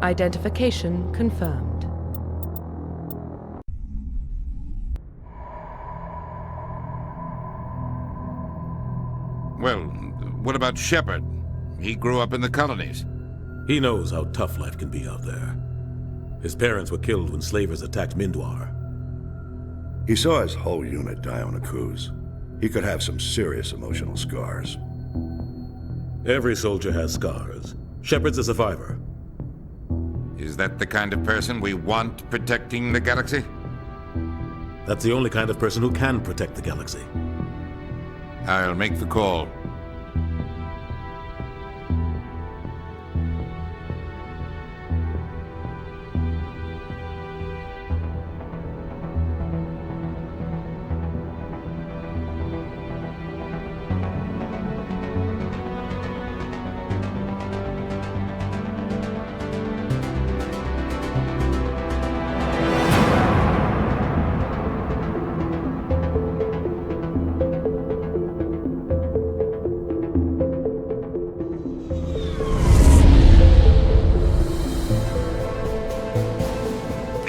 Identification confirmed. Well, what about Shepard? He grew up in the colonies. He knows how tough life can be out there. His parents were killed when slavers attacked Mindwar. He saw his whole unit die on a cruise. He could have some serious emotional scars. Every soldier has scars. Shepard's a survivor. Is that the kind of person we want protecting the galaxy? That's the only kind of person who can protect the galaxy. I'll make the call.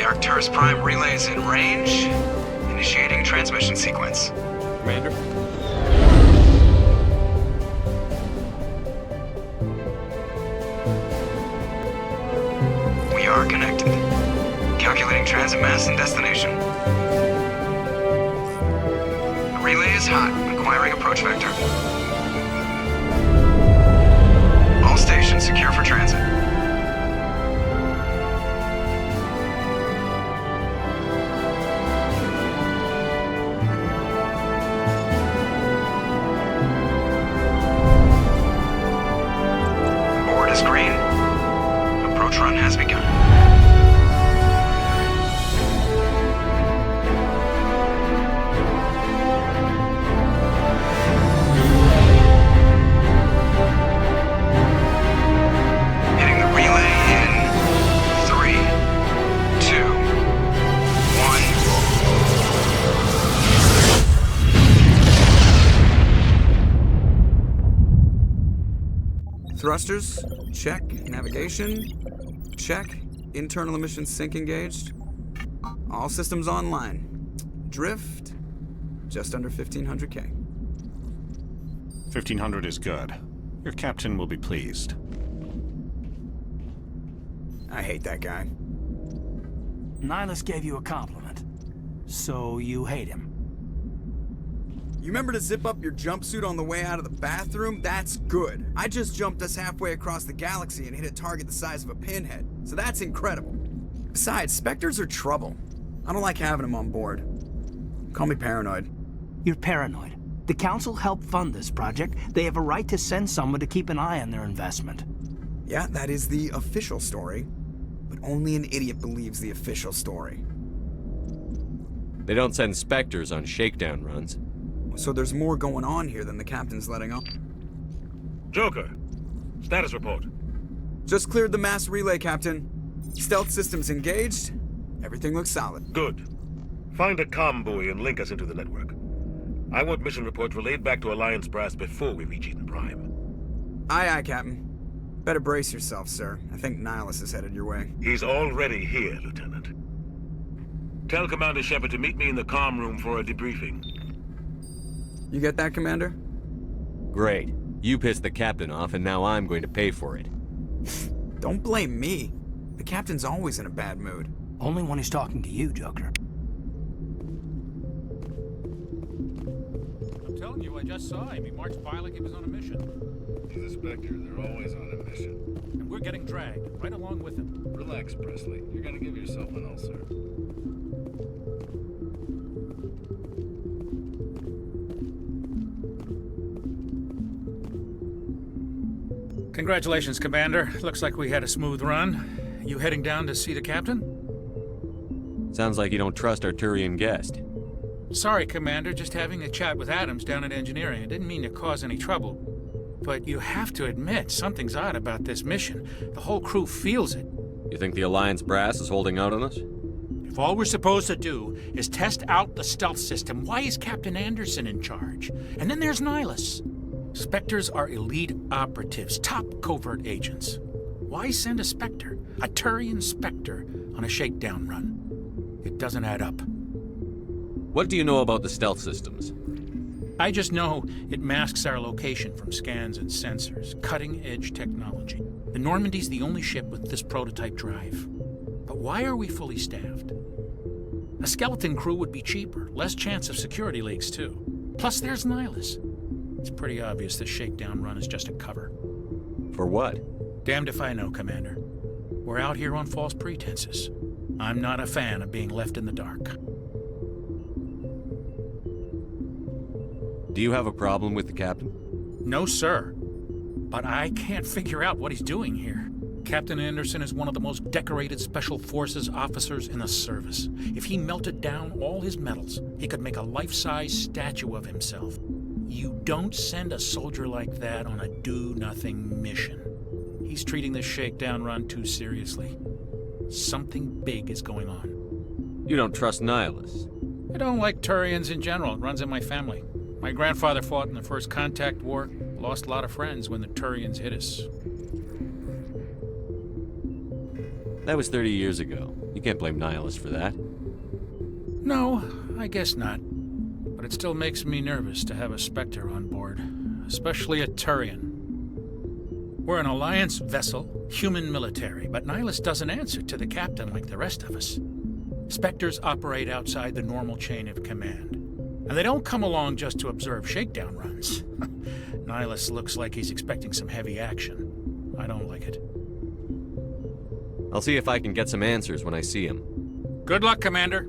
Arcturus Prime relay is in range. Initiating transmission sequence. Commander? We are connected. Calculating transit mass and destination. The relay is hot. Acquiring approach vector. All stations secure for transit. Green. Approach run has begun. Hitting the relay in 3, 2, 1. Thrusters. Check. Navigation. Check. Internal emissions sync engaged. All systems online. Drift. Just under 1500K. 1500 is good. Your captain will be pleased. I hate that guy. Nihilus gave you a compliment. So you hate him. You remember to zip up your jumpsuit on the way out of the bathroom? That's good. I just jumped us halfway across the galaxy and hit a target the size of a pinhead. So that's incredible. Besides, Spectres are trouble. I don't like having them on board. Call me paranoid. You're paranoid. The Council helped fund this project. They have a right to send someone to keep an eye on their investment. Yeah, that is the official story. But only an idiot believes the official story. They don't send Spectres on shakedown runs. So there's more going on here than the captain's letting up. Joker, status report. Just cleared the mass relay, Captain. Stealth systems engaged. Everything looks solid. Good. Find a comm buoy and link us into the network. I want mission reports relayed back to Alliance Brass before we reach Eden Prime. Aye, aye, Captain. Better brace yourself, sir. I think Nihilus is headed your way. He's already here, Lieutenant. Tell Commander Shepard to meet me in the comm room for a debriefing. You get that, Commander? Great. You pissed the captain off, and now I'm going to pay for it. Don't blame me. The captain's always in a bad mood. Only when he's talking to you, Joker. I'm telling you, I just saw him. He marched by like he was on a mission. He's a Spectre. They're always on a mission. And we're getting dragged, right along with him. Relax, Presley. You're gonna give yourself an ulcer. Congratulations, Commander. Looks like we had a smooth run. You heading down to see the captain? Sounds like you don't trust our Turian guest. Sorry, Commander. Just having a chat with Adams down at engineering. I didn't mean to cause any trouble. But you have to admit, something's odd about this mission. The whole crew feels it. You think the Alliance brass is holding out on us? If all we're supposed to do is test out the stealth system, why is Captain Anderson in charge? And then there's Nihilus. Spectres are elite operatives, top covert agents. Why send a Spectre, a Turian Spectre, on a shakedown run? It doesn't add up. What do you know about the stealth systems? I just know it masks our location from scans and sensors. Cutting-edge technology. The Normandy's the only ship with this prototype drive. But why are we fully staffed? A skeleton crew would be cheaper, less chance of security leaks too. Plus there's Nihilus. It's pretty obvious this shakedown run is just a cover. For what? Damned if I know, Commander. We're out here on false pretenses. I'm not a fan of being left in the dark. Do you have a problem with the captain? No, sir. But I can't figure out what he's doing here. Captain Anderson is one of the most decorated Special Forces officers in the service. If he melted down all his medals, he could make a life-size statue of himself. You don't send a soldier like that on a do-nothing mission. He's treating this shakedown run too seriously. Something big is going on. You don't trust Nihilus? I don't like Turians in general. It runs in my family. My grandfather fought in the First Contact War, lost a lot of friends when the Turians hit us. That was 30 years ago. You can't blame Nihilus for that. No, I guess not. But it still makes me nervous to have a Spectre on board, especially a Turian. We're an Alliance vessel, human military, but Nihilus doesn't answer to the captain like the rest of us. Spectres operate outside the normal chain of command. And they don't come along just to observe shakedown runs. Nihilus looks like he's expecting some heavy action. I don't like it. I'll see if I can get some answers when I see him. Good luck, Commander.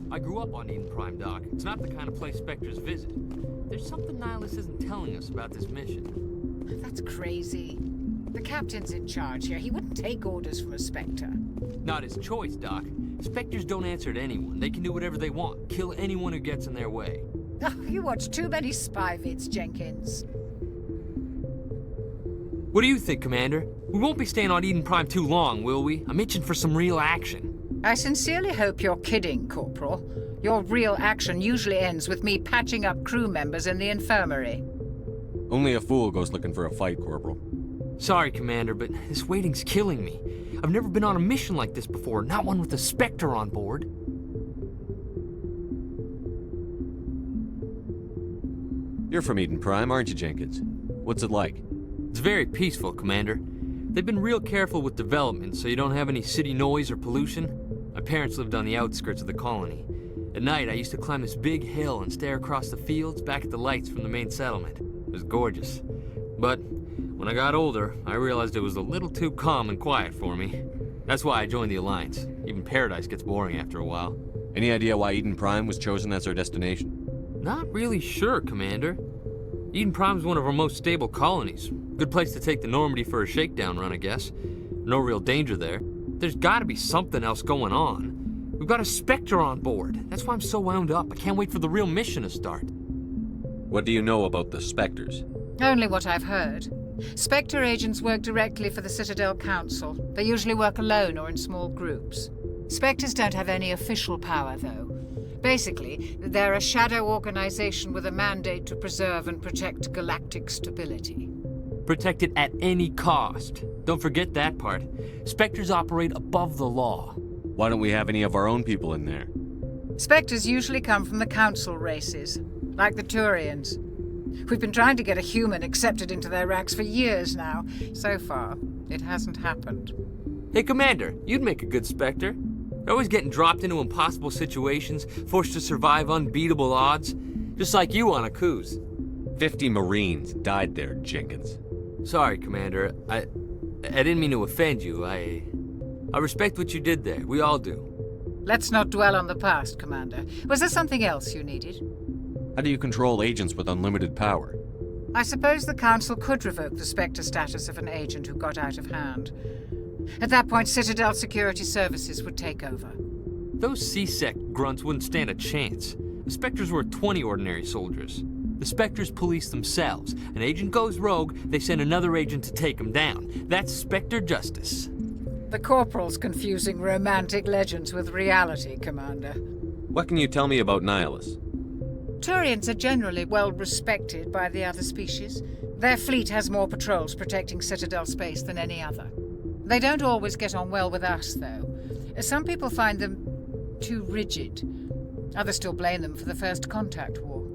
I grew up on Eden Prime, Doc. It's not the kind of place Spectres visit. There's something Nihilus isn't telling us about this mission. That's crazy. The captain's in charge here. He wouldn't take orders from a Spectre. Not his choice, Doc. Spectres don't answer to anyone. They can do whatever they want. Kill anyone who gets in their way. Oh, you watch too many spy vids, Jenkins. What do you think, Commander? We won't be staying on Eden Prime too long, will we? I'm itching for some real action. I sincerely hope you're kidding, Corporal. Your real action usually ends with me patching up crew members in the infirmary. Only a fool goes looking for a fight, Corporal. Sorry, Commander, but this waiting's killing me. I've never been on a mission like this before, not one with a Spectre on board. You're from Eden Prime, aren't you, Jenkins? What's it like? It's very peaceful, Commander. They've been real careful with development, so you don't have any city noise or pollution. My parents lived on the outskirts of the colony. At night, I used to climb this big hill and stare across the fields back at the lights from the main settlement. It was gorgeous. But when I got older, I realized it was a little too calm and quiet for me. That's why I joined the Alliance. Even Paradise gets boring after a while. Any idea why Eden Prime was chosen as our destination? Not really sure, Commander. Eden Prime's one of our most stable colonies. Good place to take the Normandy for a shakedown run, I guess. No real danger there. There's gotta be something else going on. We've got a Spectre on board. That's why I'm so wound up. I can't wait for the real mission to start. What do you know about the Spectres? Only what I've heard. Spectre agents work directly for the Citadel Council. They usually work alone or in small groups. Spectres don't have any official power, though. Basically, they're a shadow organization with a mandate to preserve and protect galactic stability. Protect it at any cost. Don't forget that part. Spectres operate above the law. Why don't we have any of our own people in there? Spectres usually come from the Council races, like the Turians. We've been trying to get a human accepted into their ranks for years now. So far, it hasn't happened. Hey, Commander, you'd make a good Spectre. You're always getting dropped into impossible situations, forced to survive unbeatable odds. Just like you on Akuz. 50 Marines died there, Jenkins. Sorry, Commander. I didn't mean to offend you. I respect what you did there. We all do. Let's not dwell on the past, Commander. Was there something else you needed? How do you control agents with unlimited power? I suppose the Council could revoke the Spectre status of an agent who got out of hand. At that point, Citadel Security Services would take over. Those C-Sec grunts wouldn't stand a chance. The Spectres were 20 ordinary soldiers. The Spectres police themselves. An agent goes rogue, they send another agent to take him down. That's Spectre justice. The Corporal's confusing romantic legends with reality, Commander. What can you tell me about Nihilus? Turians are generally well respected by the other species. Their fleet has more patrols protecting Citadel space than any other. They don't always get on well with us, though. Some people find them too rigid. Others still blame them for the First Contact War.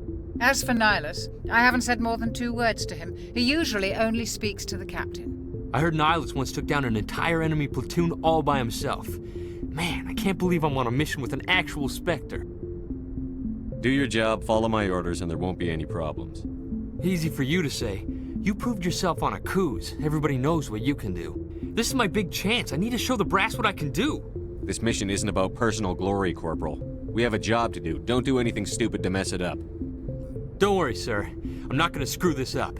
As for Nihilus, I haven't said more than 2 words to him. He usually only speaks to the captain. I heard Nihilus once took down an entire enemy platoon all by himself. Man, I can't believe I'm on a mission with an actual Spectre. Do your job, follow my orders, and there won't be any problems. Easy for you to say. You proved yourself on Akuz. Everybody knows what you can do. This is my big chance. I need to show the brass what I can do. This mission isn't about personal glory, Corporal. We have a job to do. Don't do anything stupid to mess it up. Don't worry, sir. I'm not gonna screw this up.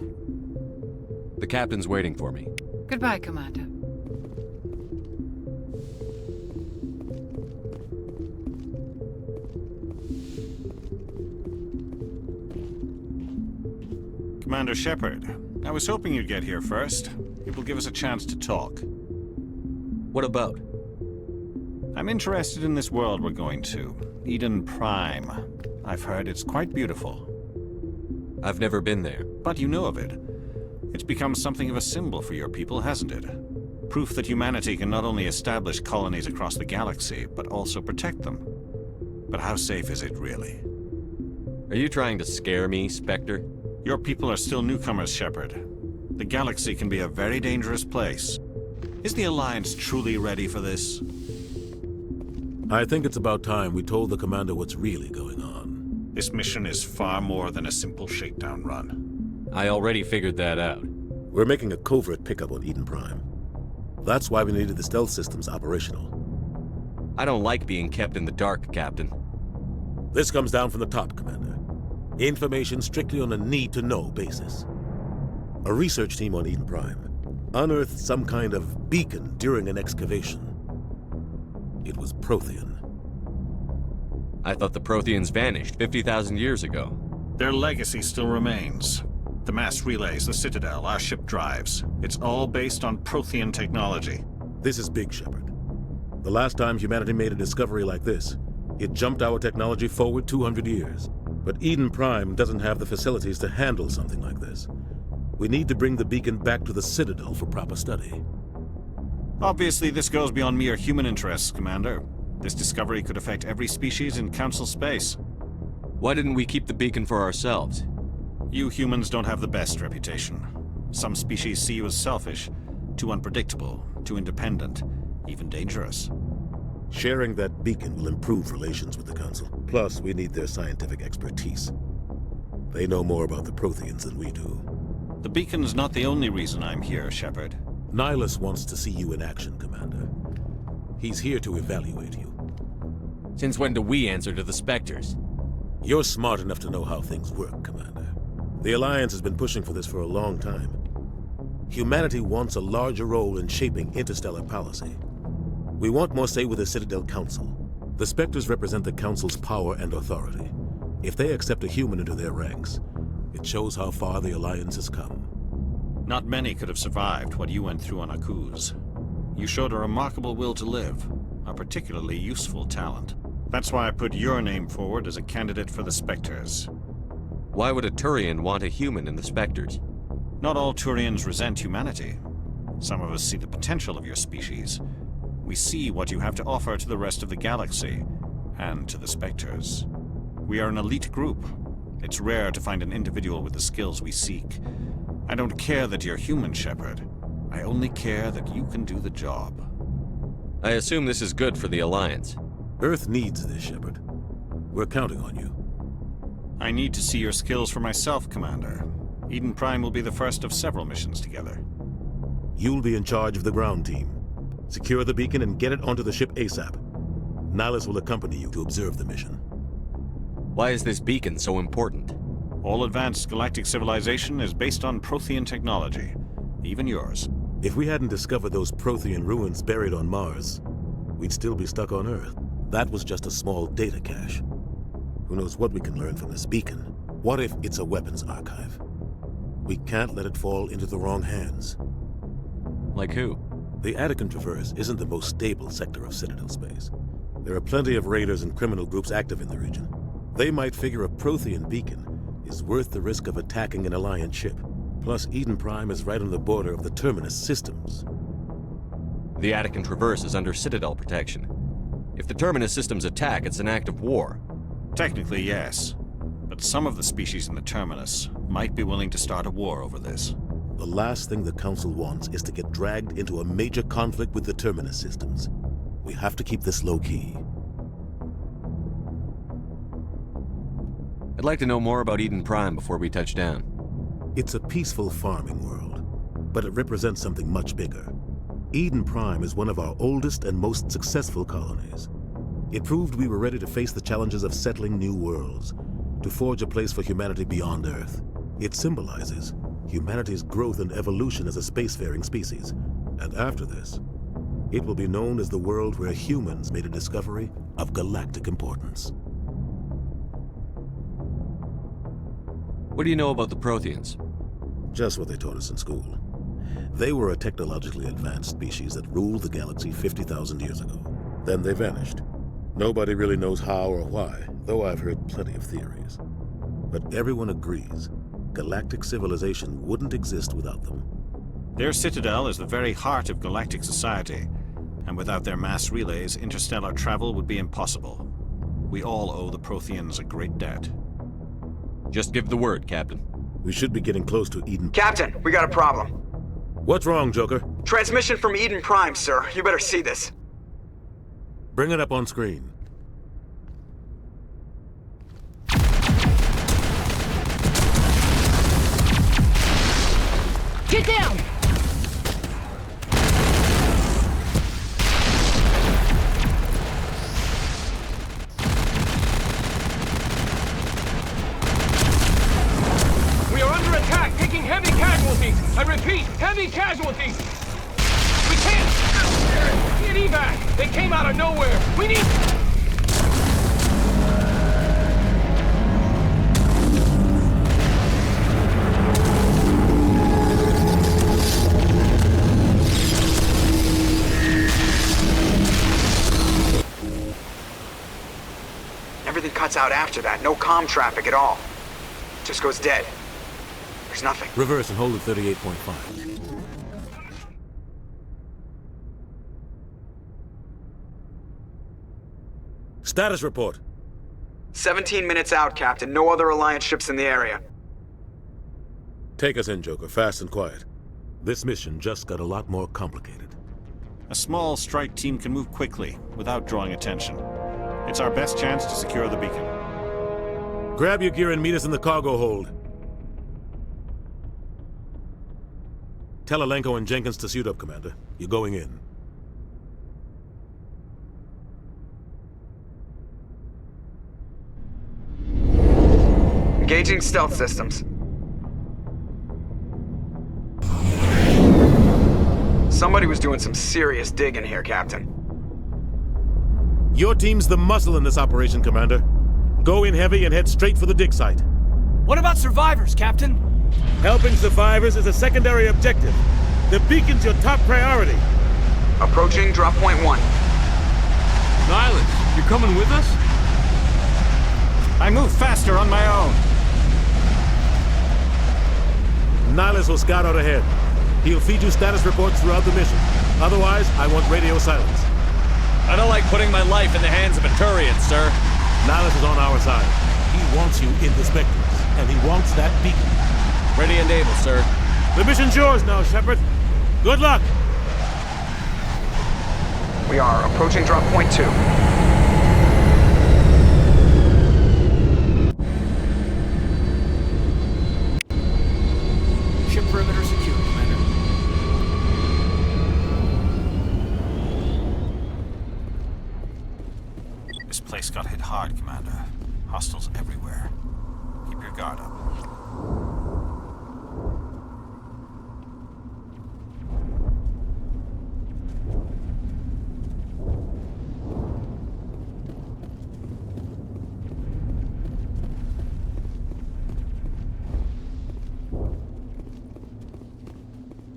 The captain's waiting for me. Goodbye, Commander. Commander Shepard, I was hoping you'd get here first. It will give us a chance to talk. What about? I'm interested in this world we're going to, Eden Prime. I've heard it's quite beautiful. I've never been there. But you know of it. It's become something of a symbol for your people, hasn't it? Proof that humanity can not only establish colonies across the galaxy, but also protect them. But how safe is it, really? Are you trying to scare me, Spectre? Your people are still newcomers, Shepard. The galaxy can be a very dangerous place. Is the Alliance truly ready for this? I think it's about time we told the Commander what's really going on. This mission is far more than a simple shakedown run. I already figured that out. We're making a covert pickup on Eden Prime. That's why we needed the stealth systems operational. I don't like being kept in the dark, Captain. This comes down from the top, Commander. Information strictly on a need-to-know basis. A research team on Eden Prime unearthed some kind of beacon during an excavation. It was Prothean. I thought the Protheans vanished 50,000 years ago. Their legacy still remains. The mass relays, the Citadel, our ship drives. It's all based on Prothean technology. This is big, Shepard. The last time humanity made a discovery like this, it jumped our technology forward 200 years. But Eden Prime doesn't have the facilities to handle something like this. We need to bring the beacon back to the Citadel for proper study. Obviously, this goes beyond mere human interests, Commander. This discovery could affect every species in Council space. Why didn't we keep the beacon for ourselves? You humans don't have the best reputation. Some species see you as selfish, too unpredictable, too independent, even dangerous. Sharing that beacon will improve relations with the Council. Plus, we need their scientific expertise. They know more about the Protheans than we do. The beacon's not the only reason I'm here, Shepard. Nihilus wants to see you in action, Commander. He's here to evaluate you. Since when do we answer to the Spectres? You're smart enough to know how things work, Commander. The Alliance has been pushing for this for a long time. Humanity wants a larger role in shaping interstellar policy. We want more say with the Citadel Council. The Spectres represent the Council's power and authority. If they accept a human into their ranks, it shows how far the Alliance has come. Not many could have survived what you went through on Akuz. You showed a remarkable will to live, a particularly useful talent. That's why I put your name forward as a candidate for the Spectres. Why would a Turian want a human in the Spectres? Not all Turians resent humanity. Some of us see the potential of your species. We see what you have to offer to the rest of the galaxy, and to the Spectres. We are an elite group. It's rare to find an individual with the skills we seek. I don't care that you're human, Shepard. I only care that you can do the job. I assume this is good for the Alliance. Earth needs this, Shepard. We're counting on you. I need to see your skills for myself, Commander. Eden Prime will be the first of several missions together. You'll be in charge of the ground team. Secure the beacon and get it onto the ship ASAP. Nihilus will accompany you to observe the mission. Why is this beacon so important? All advanced galactic civilization is based on Prothean technology, even yours. If we hadn't discovered those Prothean ruins buried on Mars, we'd still be stuck on Earth. That was just a small data cache. Who knows what we can learn from this beacon? What if it's a weapons archive? We can't let it fall into the wrong hands. Like who? The Attican Traverse isn't the most stable sector of Citadel space. There are plenty of raiders and criminal groups active in the region. They might figure a Prothean beacon is worth the risk of attacking an Alliance ship. Plus, Eden Prime is right on the border of the Terminus systems. The Attican Traverse is under Citadel protection. If the Terminus systems attack, it's an act of war. Technically, yes. But some of the species in the Terminus might be willing to start a war over this. The last thing the Council wants is to get dragged into a major conflict with the Terminus systems. We have to keep this low-key. I'd like to know more about Eden Prime before we touch down. It's a peaceful farming world, but it represents something much bigger. Eden Prime is one of our oldest and most successful colonies. It proved we were ready to face the challenges of settling new worlds, to forge a place for humanity beyond Earth. It symbolizes humanity's growth and evolution as a spacefaring species. And after this, it will be known as the world where humans made a discovery of galactic importance. What do you know about the Protheans? Just what they taught us in school. They were a technologically advanced species that ruled the galaxy 50,000 years ago. Then they vanished. Nobody really knows how or why, though I've heard plenty of theories. But everyone agrees, galactic civilization wouldn't exist without them. Their citadel is the very heart of galactic society, and without their mass relays, interstellar travel would be impossible. We all owe the Protheans a great debt. Just give the word, Captain. We should be getting close to Eden. Captain, we got a problem. What's wrong, Joker? Transmission from Eden Prime, sir. You better see this. Bring it up on screen. Get down! We are under attack, taking heavy casualties. I repeat, heavy casualties. We can't get evac. They came out of nowhere. We need... Everything cuts out after that. No comm traffic at all. Just goes dead. There's nothing. Reverse and hold at 38.5. Status report. 17 minutes out, Captain. No other Alliance ships in the area. Take us in, Joker, fast and quiet. This mission just got a lot more complicated. A small strike team can move quickly, without drawing attention. It's our best chance to secure the beacon. Grab your gear and meet us in the cargo hold. Tell Alenko and Jenkins to suit up, Commander. You're going in. Engaging stealth systems. Somebody was doing some serious digging here, Captain. Your team's the muscle in this operation, Commander. Go in heavy and head straight for the dig site. What about survivors, Captain? Helping survivors is a secondary objective. The beacon's your top priority. Approaching drop point 1. Nihilus, you're coming with us? I move faster on my own. Nihilus will scout out ahead. He'll feed you status reports throughout the mission. Otherwise, I want radio silence. I don't like putting my life in the hands of a Turian, sir. Nihilus is on our side. He wants you in the Spectres, and he wants that beacon. Ready and able, sir. The mission's yours now, Shepard. Good luck! We are approaching drop point 2. Ship perimeter secure, Commander. This place got hit hard, Commander. Hostiles everywhere. Keep your guard up.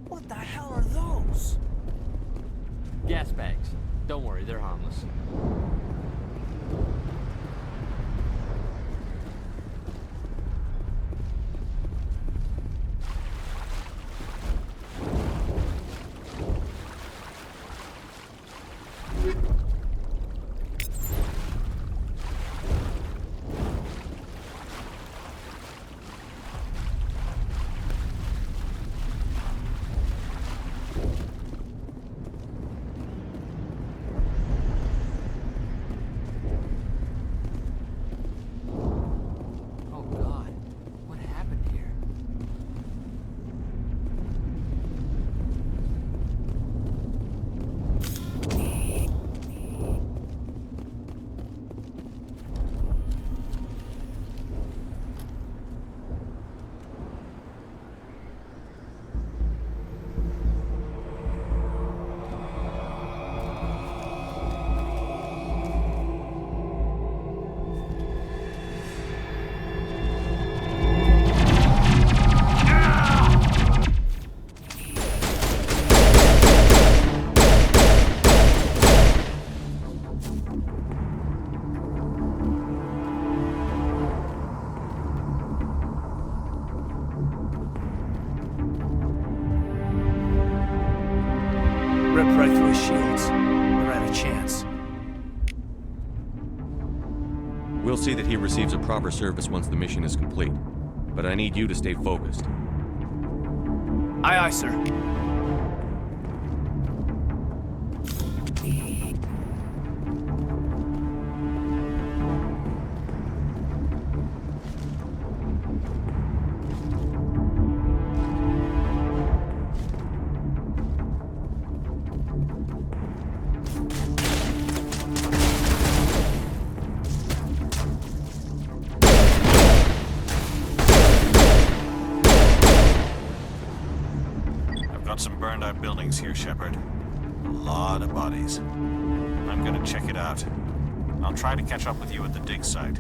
What the hell are those? Gas bags. Don't worry, they're harmless. shields. They're at a chance. We'll see that he receives a proper service once the mission is complete. But I need you to stay focused. Aye, aye, sir. Some burned out buildings here, Shepard. A lot of bodies. I'm gonna check it out. I'll try to catch up with you at the dig site.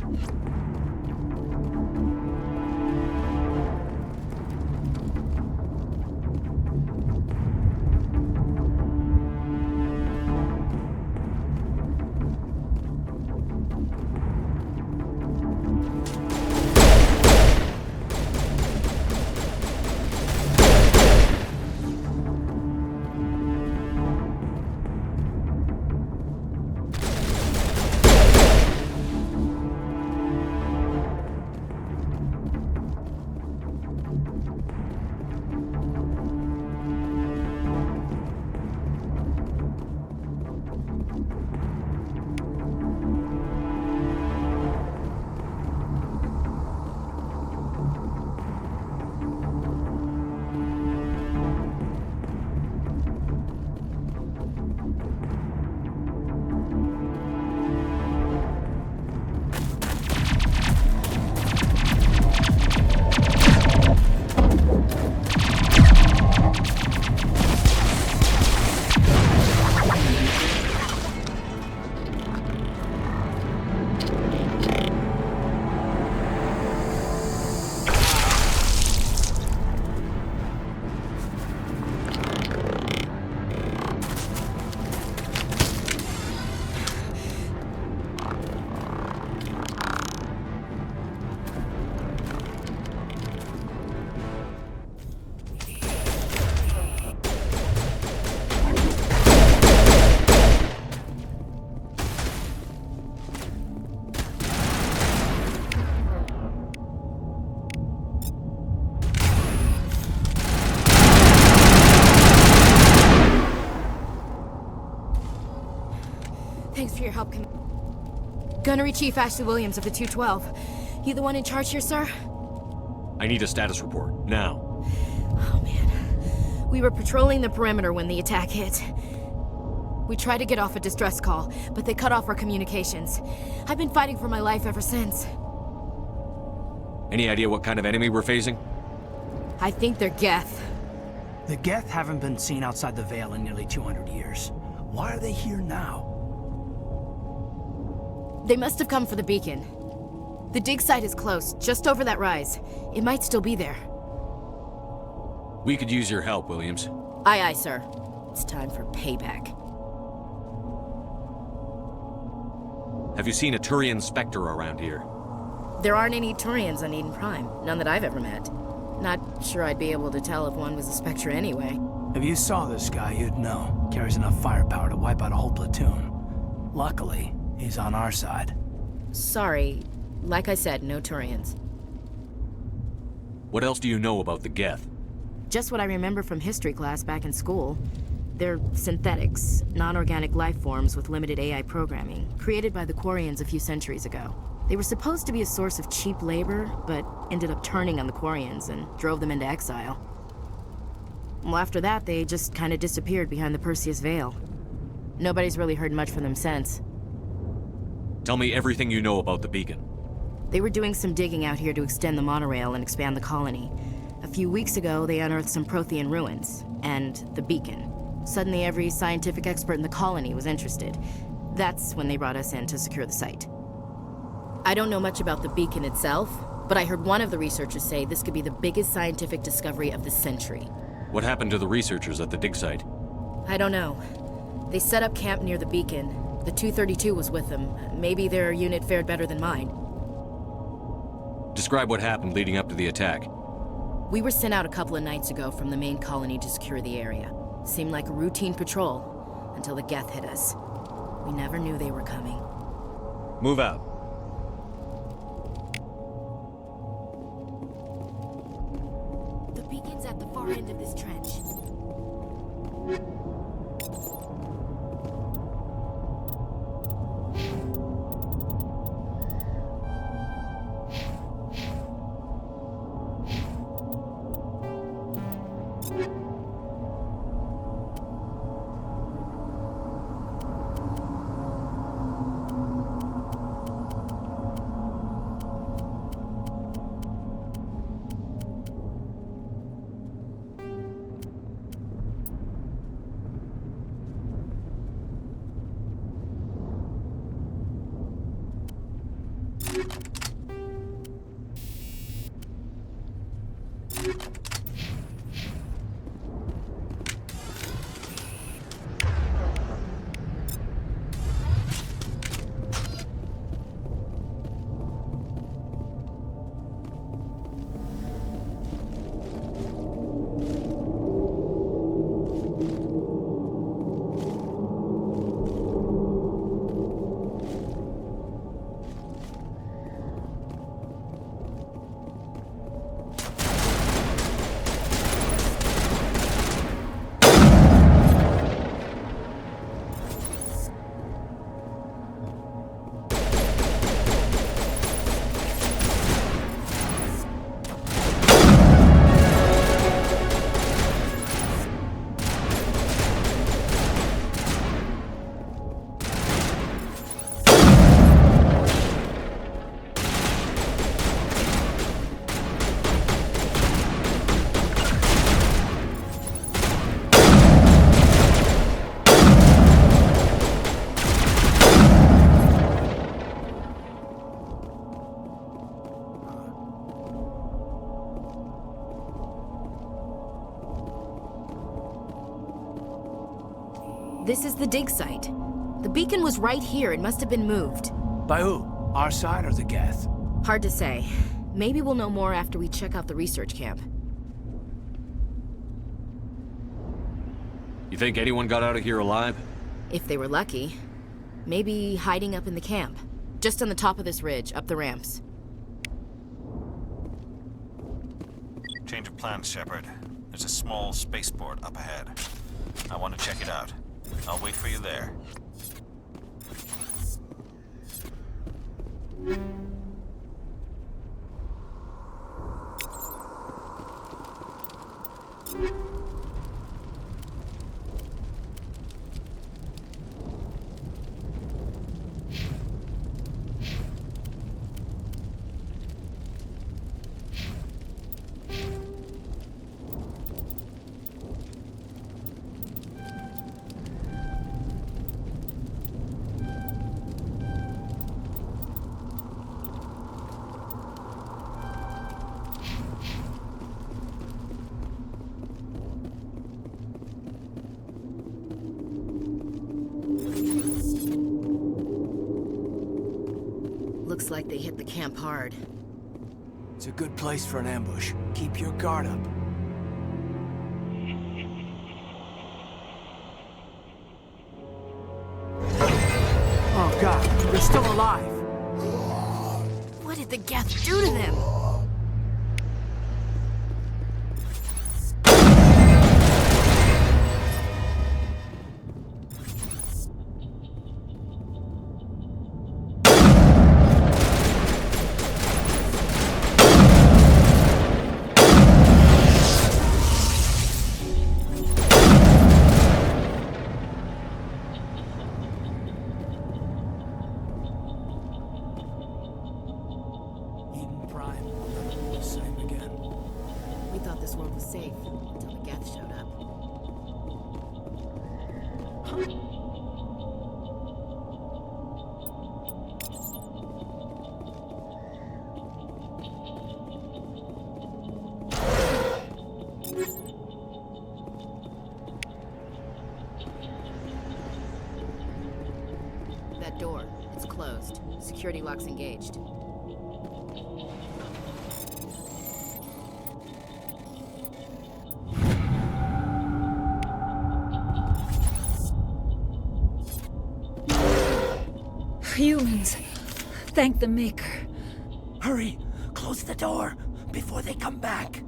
Thanks for your help, Gunnery Chief Ashley Williams of the 212. You the one in charge here, sir? I need a status report, now. Oh, man. We were patrolling the perimeter when the attack hit. We tried to get off a distress call, but they cut off our communications. I've been fighting for my life ever since. Any idea what kind of enemy we're facing? I think they're Geth. The Geth haven't been seen outside the Veil in nearly 200 years. Why are they here now? They must have come for the beacon. The dig site is close, just over that rise. It might still be there. We could use your help, Williams. Aye, aye, sir. It's time for payback. Have you seen a Turian Spectre around here? There aren't any Turians on Eden Prime. None that I've ever met. Not sure I'd be able to tell if one was a Spectre anyway. If you saw this guy, you'd know. Carries enough firepower to wipe out a whole platoon. Luckily, he's on our side. Sorry. Like I said, no Turians. What else do you know about the Geth? Just what I remember from history class back in school. They're synthetics, non-organic life forms with limited AI programming, created by the Quarians a few centuries ago. They were supposed to be a source of cheap labor, but ended up turning on the Quarians and drove them into exile. Well, after that, they just kind of disappeared behind the Perseus Veil. Nobody's really heard much from them since. Tell me everything you know about the beacon. They were doing some digging out here to extend the monorail and expand the colony. A few weeks ago, they unearthed some Prothean ruins, and the beacon. Suddenly, every scientific expert in the colony was interested. That's when they brought us in to secure the site. I don't know much about the beacon itself, but I heard one of the researchers say this could be the biggest scientific discovery of the century. What happened to the researchers at the dig site? I don't know. They set up camp near the beacon. The 232 was with them. Maybe their unit fared better than mine. Describe what happened leading up to the attack. We were sent out a couple of nights ago from the main colony to secure the area. Seemed like a routine patrol. until the Geth hit us. We never knew they were coming. Move out. The beacon's at the far end of this trench. This is the dig site. The beacon was right here. It must have been moved. By who? Our side or the Geth? Hard to say. Maybe we'll know more after we check out the research camp. You think anyone got out of here alive? If they were lucky. Maybe hiding up in the camp. Just on the top of this ridge, up the ramps. Change of plans, Shepard. There's a small spaceport up ahead. I want to check it out. I'll wait for you there. Looks like they hit the camp hard. It's a good place for an ambush. Keep your guard up. Oh God, they're still alive. What did the Geth do to them? That door, it's closed. Security lock's engaged. Humans. Thank the Maker. Hurry! Close the door before they come back.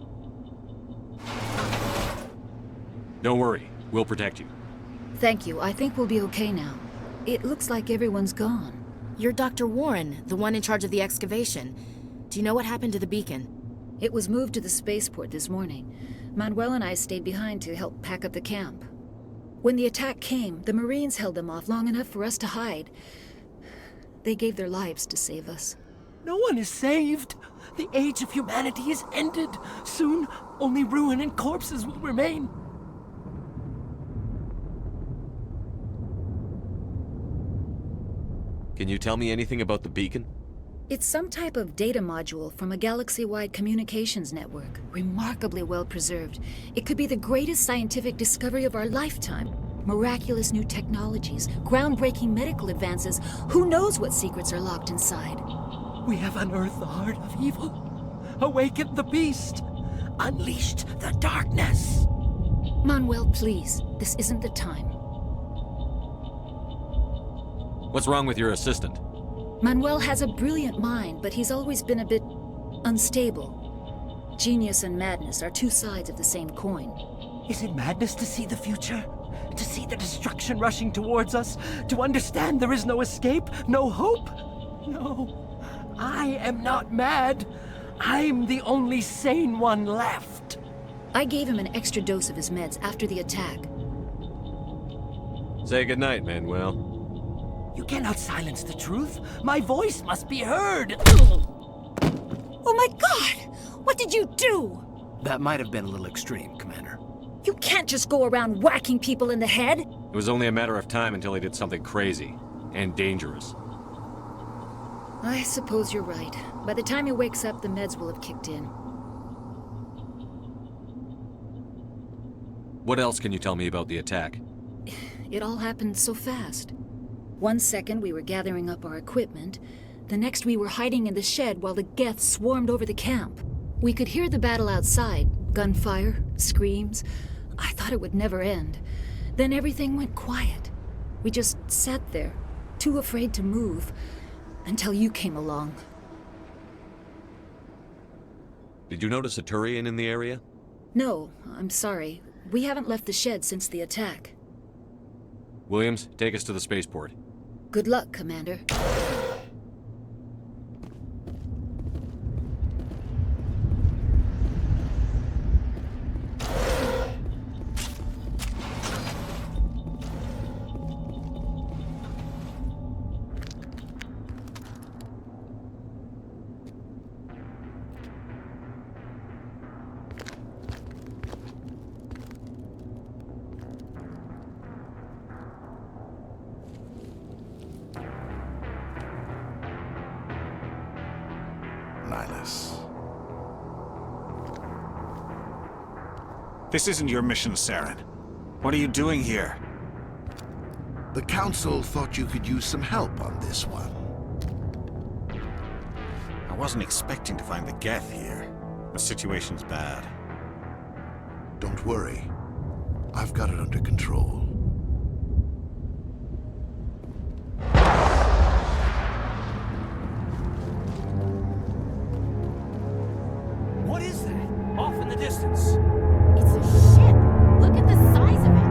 Don't worry. We'll protect you. Thank you. I think we'll be okay now. It looks like everyone's gone. You're Dr. Warren, the one in charge of the excavation. Do you know what happened to the beacon? It was moved to the spaceport this morning. Manuel and I stayed behind to help pack up the camp. When the attack came, the Marines held them off long enough for us to hide. They gave their lives to save us. No one is saved. The age of humanity is ended. Soon, only ruin and corpses will remain. Can you tell me anything about the beacon? It's some type of data module from a galaxy-wide communications network. Remarkably well preserved. It could be the greatest scientific discovery of our lifetime. Miraculous new technologies, groundbreaking medical advances. Who knows what secrets are locked inside? We have unearthed the heart of evil, awakened the beast, unleashed the darkness. Manuel, please. This isn't the time. What's wrong with your assistant? Manuel has a brilliant mind, but he's always been a bit unstable. Genius and madness are two sides of the same coin. Is it madness to see the future? To see the destruction rushing towards us? To understand there is no escape? No hope? No. I am not mad. I'm the only sane one left. I gave him an extra dose of his meds after the attack. Say goodnight, Manuel. You cannot silence the truth. My voice must be heard. Oh my God! What did you do? That might have been a little extreme, Commander. You can't just go around whacking people in the head. It was only a matter of time until he did something crazy and dangerous. I suppose you're right. By the time he wakes up, the meds will have kicked in. What else can you tell me about the attack? It all happened so fast. 1 second we were gathering up our equipment. The next we were hiding in the shed while the Geth swarmed over the camp. We could hear the battle outside. Gunfire, screams. I thought it would never end. Then everything went quiet. We just sat there, too afraid to move, until you came along. Did you notice a Turian in the area? No, I'm sorry. We haven't left the shed since the attack. Williams, take us to the spaceport. Good luck, Commander. Nihlus. This isn't your mission, Saren. What are you doing here? The Council thought you could use some help on this one. I wasn't expecting to find the Geth here. The situation's bad. Don't worry. I've got it under control. What is that? Off in the distance. It's a ship. Look at the size of it.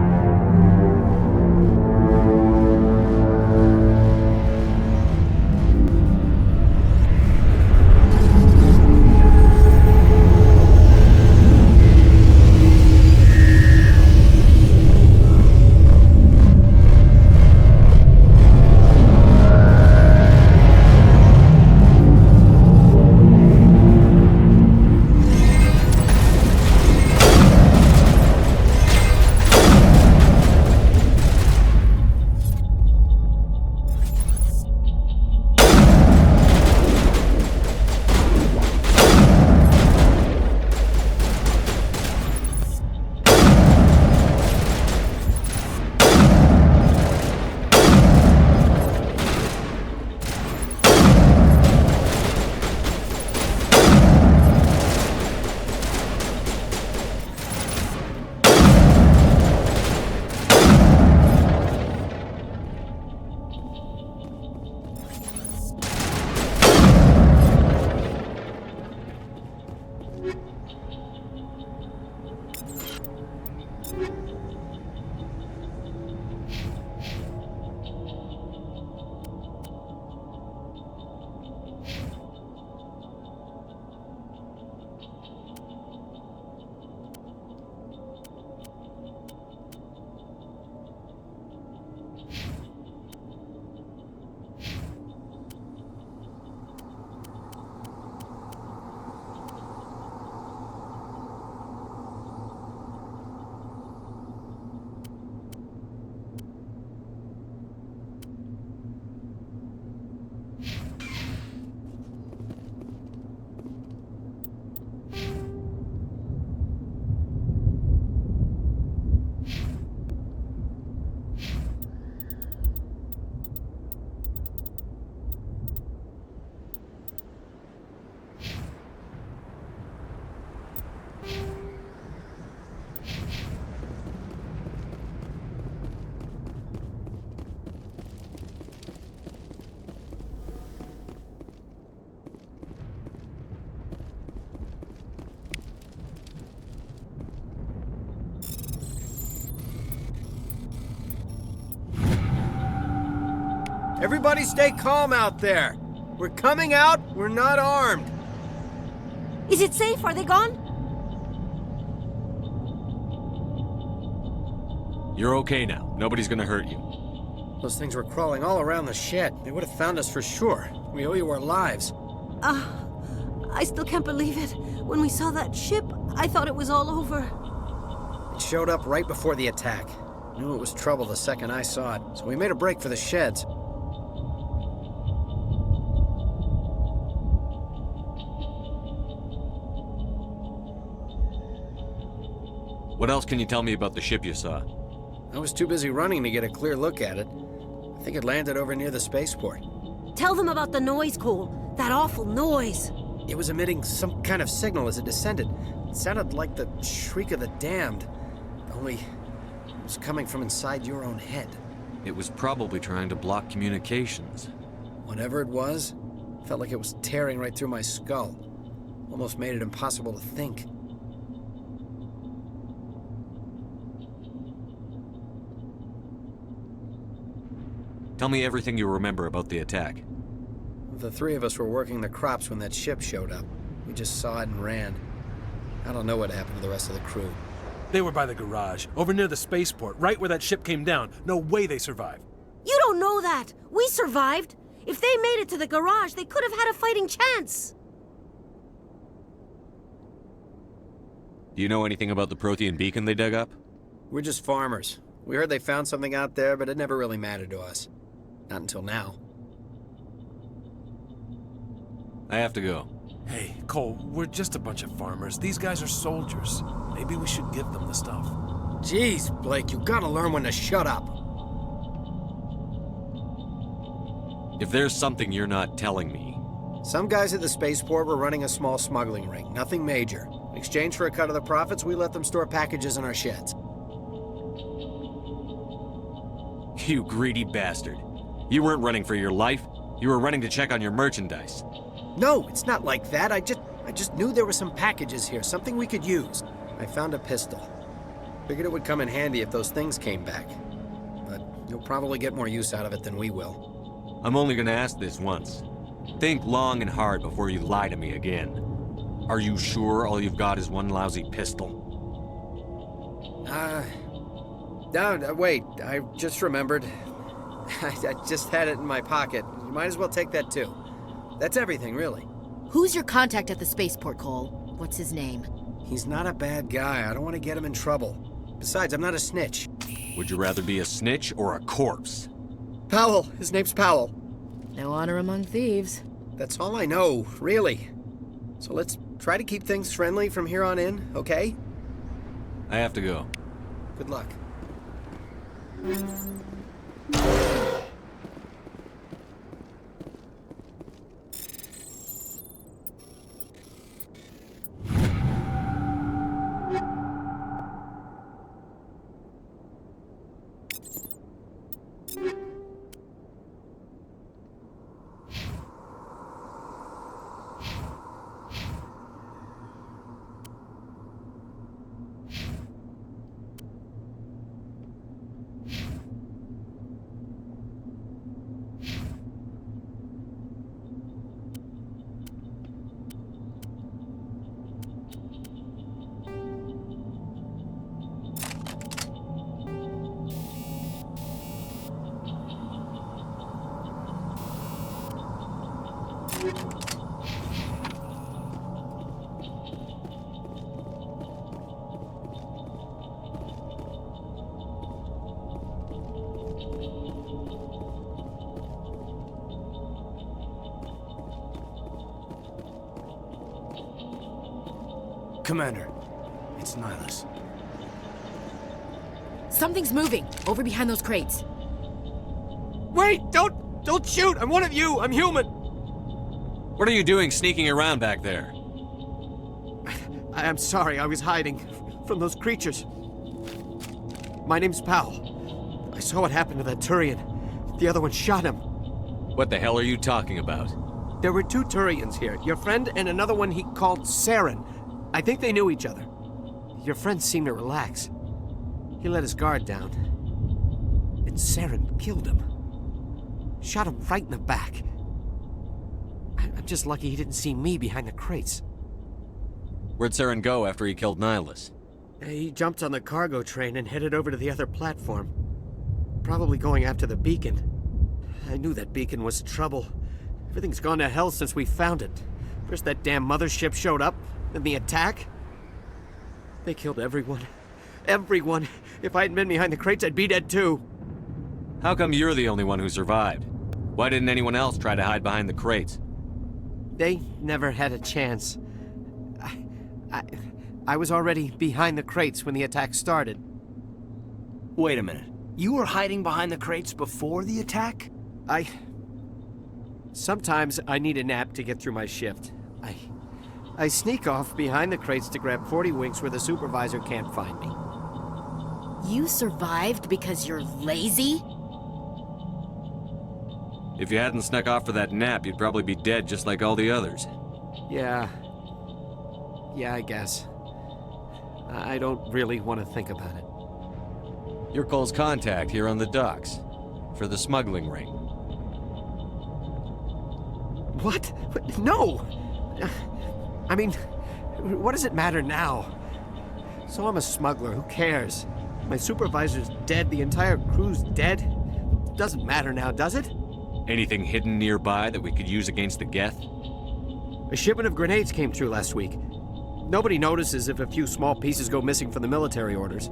Everybody stay calm out there. We're coming out, we're not armed. Is it safe? Are they gone? You're okay now. Nobody's gonna hurt you. Those things were crawling all around the shed. They would have found us for sure. We owe you our lives. I still can't believe it. When we saw that ship, I thought it was all over. It showed up right before the attack. Knew it was trouble the second I saw it, so we made a break for the sheds. What else can you tell me about the ship you saw? I was too busy running to get a clear look at it. I think it landed over near the spaceport. Tell them about the noise, Cole. That awful noise. It was emitting some kind of signal as it descended. It sounded like the shriek of the damned. Only it was coming from inside your own head. It was probably trying to block communications. Whatever it was, felt like it was tearing right through my skull. Almost made it impossible to think. Tell me everything you remember about the attack. The three of us were working the crops when that ship showed up. We just saw it and ran. I don't know what happened to the rest of the crew. They were by the garage, over near the spaceport, right where that ship came down. No way they survived. You don't know that. We survived. If they made it to the garage, they could have had a fighting chance. Do you know anything about the Prothean beacon they dug up? We're just farmers. We heard they found something out there, but it never really mattered to us. Not until now. I have to go. Hey, Cole, we're just a bunch of farmers. These guys are soldiers. Maybe we should give them the stuff. Jeez, Blake, you gotta learn when to shut up. If there's something you're not telling me... Some guys at the spaceport were running a small smuggling ring, nothing major. In exchange for a cut of the profits, we let them store packages in our sheds. You greedy bastard. You weren't running for your life. You were running to check on your merchandise. No, it's not like that. I just knew there were some packages here, something we could use. I found a pistol. Figured it would come in handy if those things came back. But you'll probably get more use out of it than we will. I'm only gonna ask this once. Think long and hard before you lie to me again. Are you sure all you've got is one lousy pistol? No, wait, I just remembered. I just had it in my pocket. You might as well take that too. That's everything, really. Who's your contact at the spaceport, Cole? What's his name? He's not a bad guy. I don't want to get him in trouble. Besides, I'm not a snitch. Would you rather be a snitch or a corpse? Powell. His name's Powell. No honor among thieves. That's all I know, really. So let's try to keep things friendly from here on in, okay? I have to go. Good luck. Commander, it's Nihilus. Something's moving over behind those crates. Wait! Don't shoot! I'm one of you! I'm human! What are you doing sneaking around back there? I'm sorry, I was hiding from those creatures. My name's Powell. I saw what happened to that Turian. The other one shot him. What the hell are you talking about? There were 2 Turians here. Your friend and another one he called Saren. I think they knew each other. Your friend seemed to relax. He let his guard down. And Saren killed him. Shot him right in the back. I'm just lucky he didn't see me behind the crates. Where'd Saren go after he killed Nihilus? He jumped on the cargo train and headed over to the other platform. Probably going after the beacon. I knew that beacon was trouble. Everything's gone to hell since we found it. First that damn mothership showed up, then the attack. They killed everyone. Everyone. If I hadn't been behind the crates, I'd be dead too. How come you're the only one who survived? Why didn't anyone else try to hide behind the crates? They never had a chance. I was already behind the crates when the attack started. Wait a minute. You were hiding behind the crates before the attack? Sometimes I need a nap to get through my shift. I sneak off behind the crates to grab 40 winks where the supervisor can't find me. You survived because you're lazy? If you hadn't snuck off for that nap, you'd probably be dead just like all the others. Yeah, I guess. I don't really want to think about it. You're Cole's contact here on the docks. For the smuggling ring. What? No! I mean, what does it matter now? So I'm a smuggler, who cares? My supervisor's dead, the entire crew's dead. Doesn't matter now, does it? Anything hidden nearby that we could use against the Geth? A shipment of grenades came through last week. Nobody notices if a few small pieces go missing from the military orders.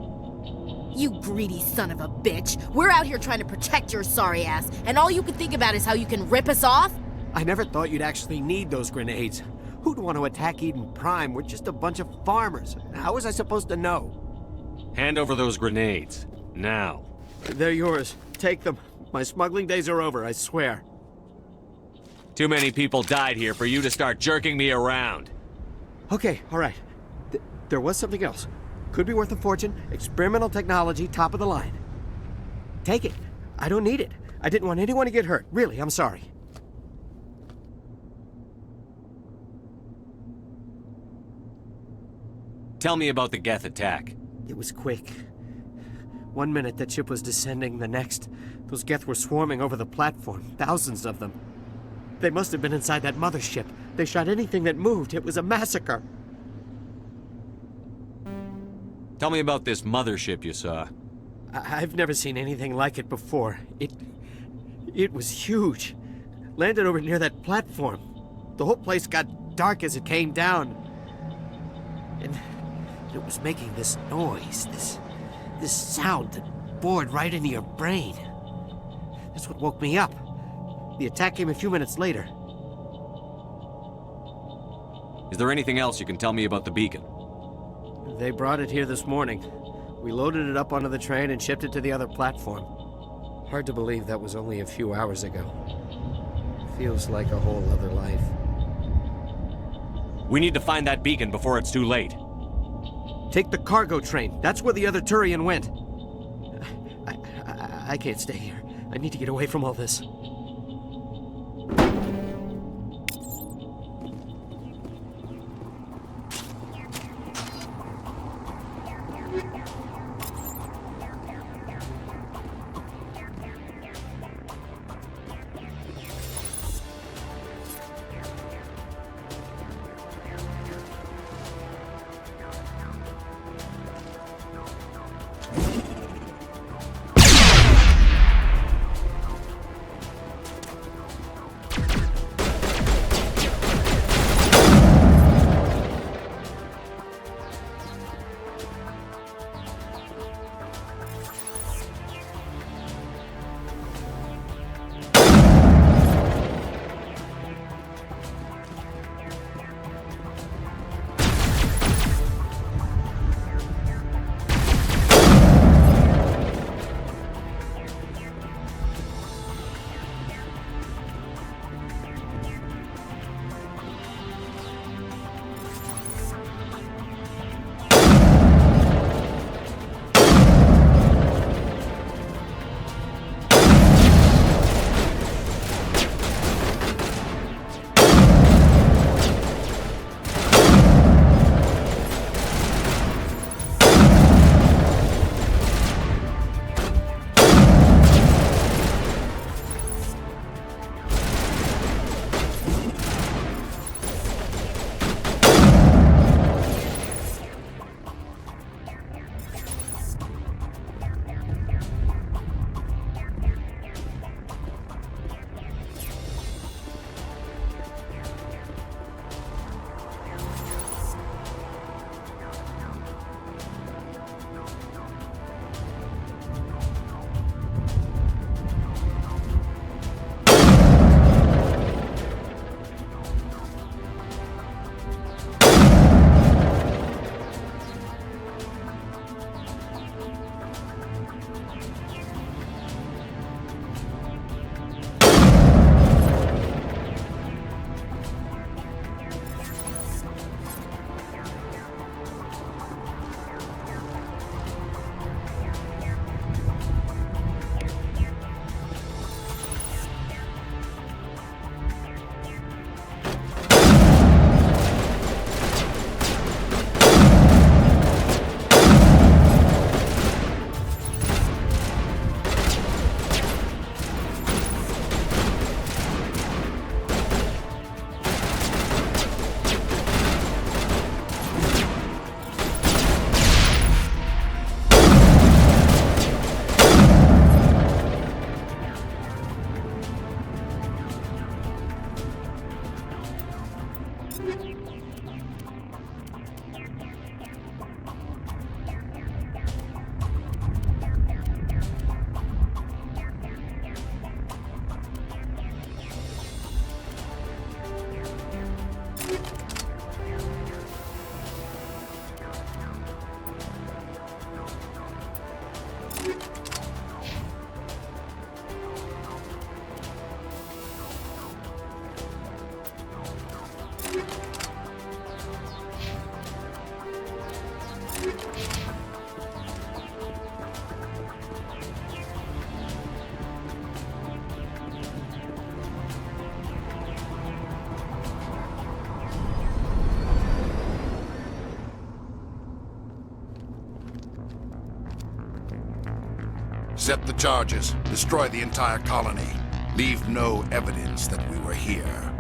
You greedy son of a bitch. We're out here trying to protect your sorry ass, and all you can think about is how you can rip us off? I never thought you'd actually need those grenades. Who'd want to attack Eden Prime? We're just a bunch of farmers. How was I supposed to know? Hand over those grenades. Now. They're yours. Take them. My smuggling days are over, I swear. Too many people died here for you to start jerking me around. Okay, all right. There was something else. Could be worth a fortune. Experimental technology, top of the line. Take it. I don't need it. I didn't want anyone to get hurt. Really, I'm sorry. Tell me about the Geth attack. It was quick. 1 minute that ship was descending, the next, those Geth were swarming over the platform. Thousands of them. They must have been inside that mothership. They shot anything that moved. It was a massacre. Tell me about this mothership you saw. I've never seen anything like it before. It was huge. Landed over near that platform. The whole place got dark as it came down. And it was making this noise, this sound that bored right into your brain. That's what woke me up. The attack came a few minutes later. Is there anything else you can tell me about the beacon? They brought it here this morning. We loaded it up onto the train and shipped it to the other platform. Hard to believe that was only a few hours ago. Feels like a whole other life. We need to find that beacon before it's too late. Take the cargo train. That's where the other Turian went. I can't stay here. I need to get away from all this. Set the charges. Destroy the entire colony. Leave no evidence that we were here.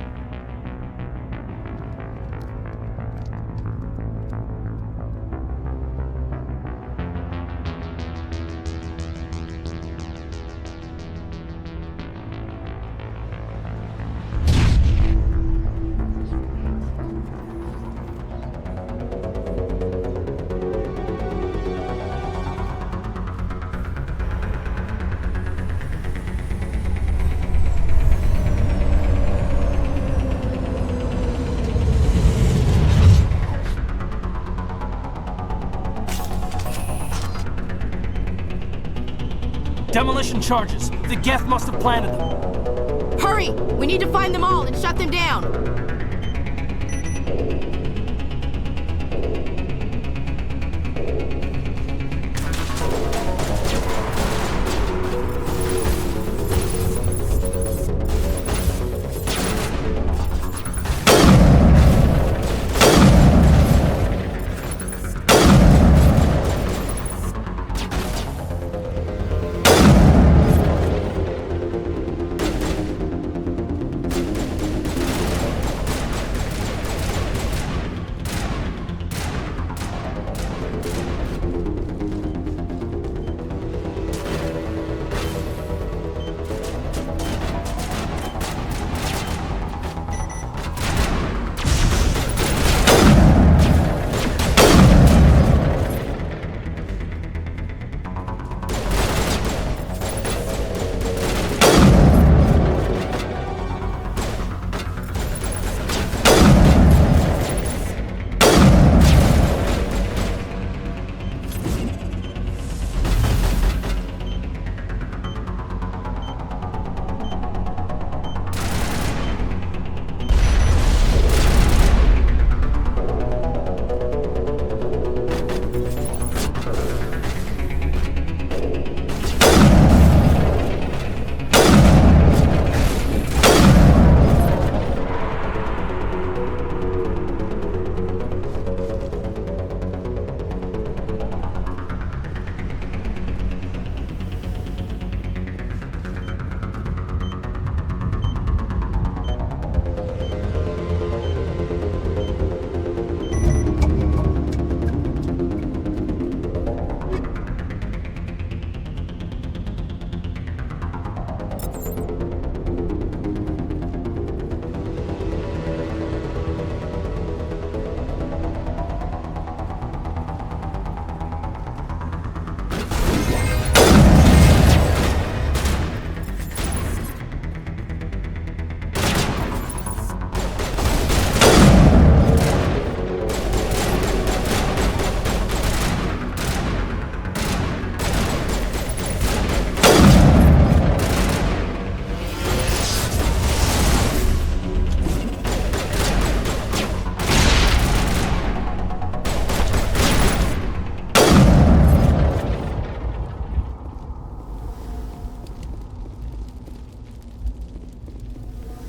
Demolition charges. The Geth must have planted them. Hurry! We need to find them all and shut them down!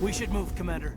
We should move, Commander.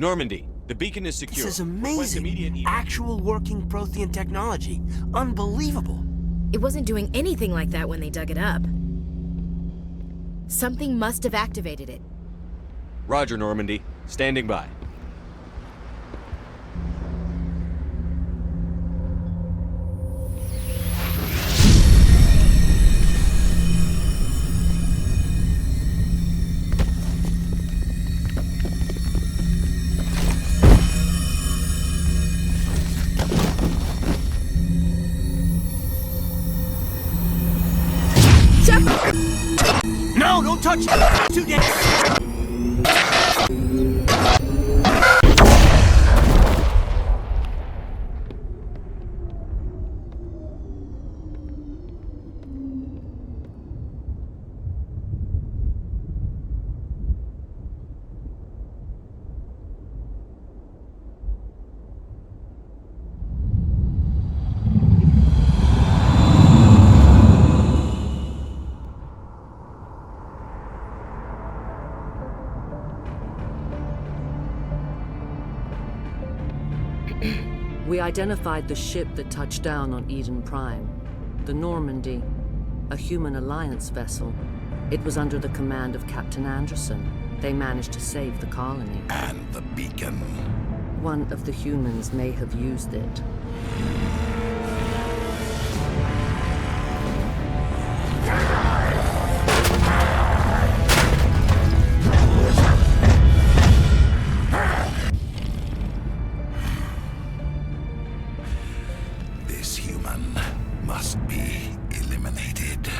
Normandy, the beacon is secure. This is Request immediate amazing. Actual working Prothean technology. Unbelievable. It wasn't doing anything like that when they dug it up. Something must have activated it. Roger, Normandy. Standing by. No, don't touch it! Too dangerous! We identified the ship that touched down on Eden Prime. The Normandy, a human alliance vessel. It was under the command of Captain Anderson. They managed to save the colony. And the beacon. One of the humans may have used it. This human must be eliminated.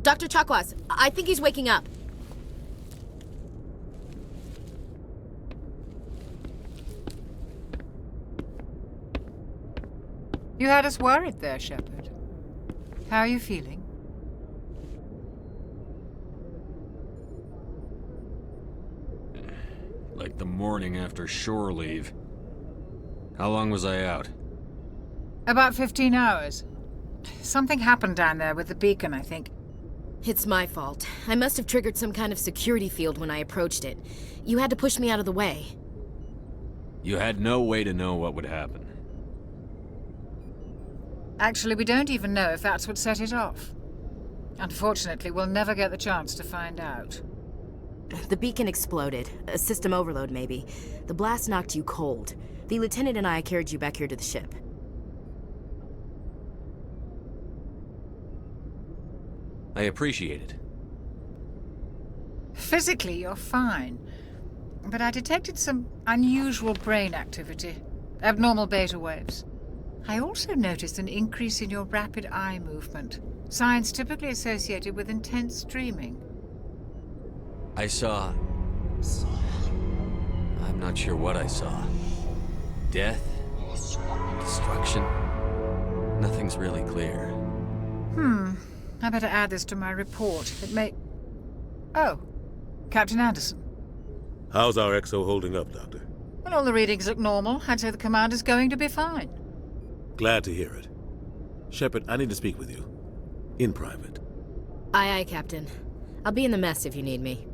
Dr. Chakwas, I think he's waking up. You had us worried there, Shepard. How are you feeling? Like the morning after shore leave. How long was I out? About 15 hours. Something happened down there with the beacon, I think. It's my fault. I must have triggered some kind of security field when I approached it. You had to push me out of the way. You had no way to know what would happen. Actually, we don't even know if that's what set it off. Unfortunately, we'll never get the chance to find out. The beacon exploded. A system overload, maybe. The blast knocked you cold. The lieutenant and I carried you back here to the ship. I appreciate it. Physically, you're fine. But I detected some unusual brain activity. Abnormal beta waves. I also noticed an increase in your rapid eye movement. Signs typically associated with intense dreaming. I saw... I'm not sure what I saw. Death? Destruction? Nothing's really clear. I better add this to my report. It may... Oh, Captain Anderson. How's our XO holding up, Doctor? Well, all the readings look normal. I'd say the commander's going to be fine. Glad to hear it. Shepard, I need to speak with you. In private. Aye, Captain. I'll be in the mess if you need me.